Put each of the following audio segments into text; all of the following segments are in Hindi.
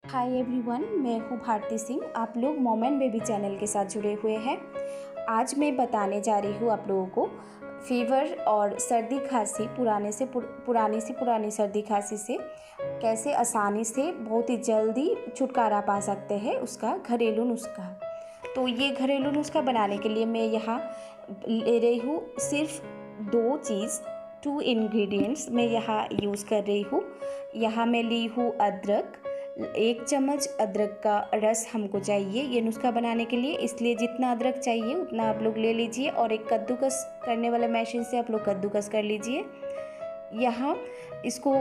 हाय एवरीवन, मैं हूँ भारती सिंह। आप लोग मॉम एंड बेबी चैनल के साथ जुड़े हुए हैं। आज मैं बताने जा रही हूँ आप लोगों को फीवर और सर्दी खांसी, पुरानी सर्दी खांसी से कैसे आसानी से बहुत ही जल्दी छुटकारा पा सकते हैं, उसका घरेलू नुस्खा। तो ये घरेलू नुस्खा बनाने के लिए मैं यहाँ ले रही हूँ सिर्फ टू इंग्रेडिएंट्स मैं यहाँ यूज़ कर रही हूँ। यहाँ मैं ली हूँ अदरक, 1 चम्मच अदरक का रस हमको चाहिए ये नुस्खा बनाने के लिए, इसलिए जितना अदरक चाहिए उतना आप लोग ले लीजिए और एक कद्दूकस करने वाले मशीन से आप लोग कद्दूकस कर लीजिए। यहाँ इसको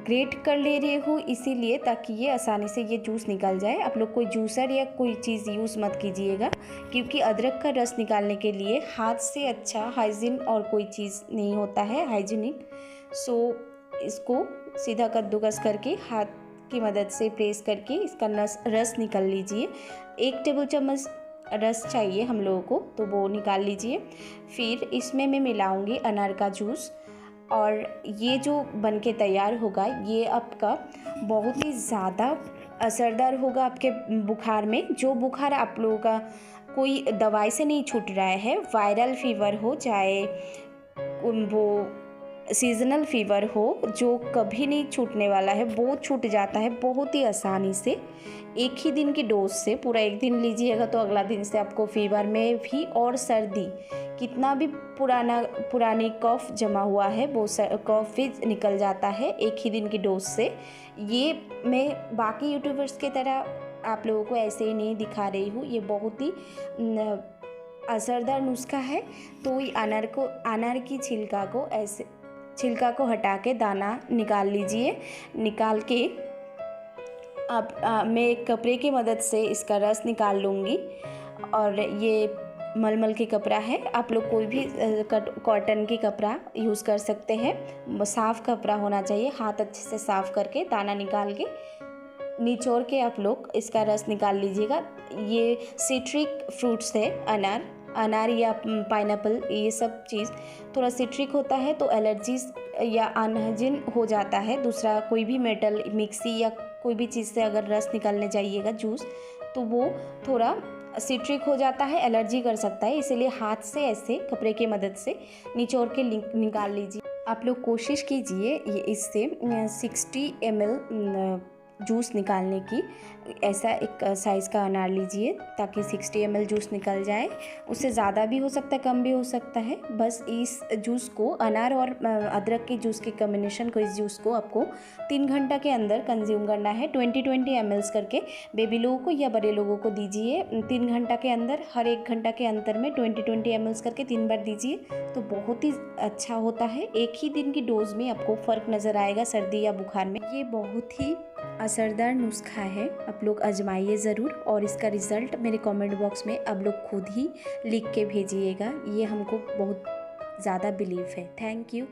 ग्रेट कर ले रही हूँ इसीलिए ताकि ये आसानी से ये जूस निकल जाए। आप लोग कोई जूसर या कोई चीज़ यूज़ मत कीजिएगा, क्योंकि अदरक का रस निकालने के लिए हाथ से अच्छा हाइजीन और कोई चीज़ नहीं होता है हाइजीनिक। सो इसको सीधा कद्दूकस करके हाथ की मदद से प्रेस करके इसका रस निकाल लीजिए। 1 टेबल चम्मच रस चाहिए हम लोगों को, तो वो निकाल लीजिए। फिर इसमें मैं मिलाऊंगी अनार का जूस, और ये जो बनके तैयार होगा ये आपका बहुत ही ज़्यादा असरदार होगा आपके बुखार में। जो बुखार आप लोगों का कोई दवाई से नहीं छूट रहा है, वायरल फीवर हो चाहे वो सीजनल फीवर हो, जो कभी नहीं छूटने वाला है, वो छूट जाता है बहुत ही आसानी से। एक ही दिन की डोज से पूरा 1 दिन लीजिएगा तो अगला दिन से आपको फीवर में भी और सर्दी, कितना भी पुरानी कफ जमा हुआ है वो कफ भी निकल जाता है एक ही दिन की डोज से। ये मैं बाकी यूट्यूबर्स की तरह आप लोगों को ऐसे ही नहीं दिखा रही हूँ, ये बहुत ही असरदार नुस्खा है। तो अनार की छिलका को हटा के दाना निकाल लीजिए। निकाल के अब मैं एक कपड़े की मदद से इसका रस निकाल लूँगी, और ये मलमल की कपड़ा है, आप लोग कोई भी कॉटन की कपड़ा यूज़ कर सकते हैं। साफ़ कपड़ा होना चाहिए, हाथ अच्छे से साफ़ करके दाना निकाल के निचोड़ के आप लोग इसका रस निकाल लीजिएगा। ये सिट्रिक फ्रूट्स है, अनार या पाइनएप्पल, ये सब चीज़ थोड़ा सिट्रिक होता है तो एलर्जीज या अनहाइजीन हो जाता है। दूसरा कोई भी मेटल, मिक्सी या कोई भी चीज़ से अगर रस निकालने जाइएगा जूस, तो वो थोड़ा सिट्रिक हो जाता है, एलर्जी कर सकता है। इसीलिए हाथ से ऐसे कपड़े की मदद से निचोड़ के निकाल लीजिए। आप लोग कोशिश कीजिए ये इससे 60 ml जूस निकालने की। ऐसा एक साइज़ का अनार लीजिए ताकि 60 ml जूस निकल जाए। उससे ज़्यादा भी हो सकता है, कम भी हो सकता है। बस इस जूस को, अनार और अदरक के जूस के कॉम्बिनेशन को, इस जूस को आपको 3 घंटा के अंदर कंज्यूम करना है। 20-20 ml करके बेबी लोगों को या बड़े लोगों को दीजिए 3 घंटा के अंदर। हर 1 घंटा के अंतर में 20-20 ml करके 3 बार दीजिए, तो बहुत ही अच्छा होता है। एक ही दिन की डोज में आपको फ़र्क नज़र आएगा सर्दी या बुखार में। ये बहुत ही असरदार नुस्खा है, आप लोग आजमाइए ज़रूर, और इसका रिज़ल्ट मेरे कमेंट बॉक्स में आप लोग खुद ही लिख के भेजिएगा। ये हमको बहुत ज़्यादा बिलीव है। Thank you.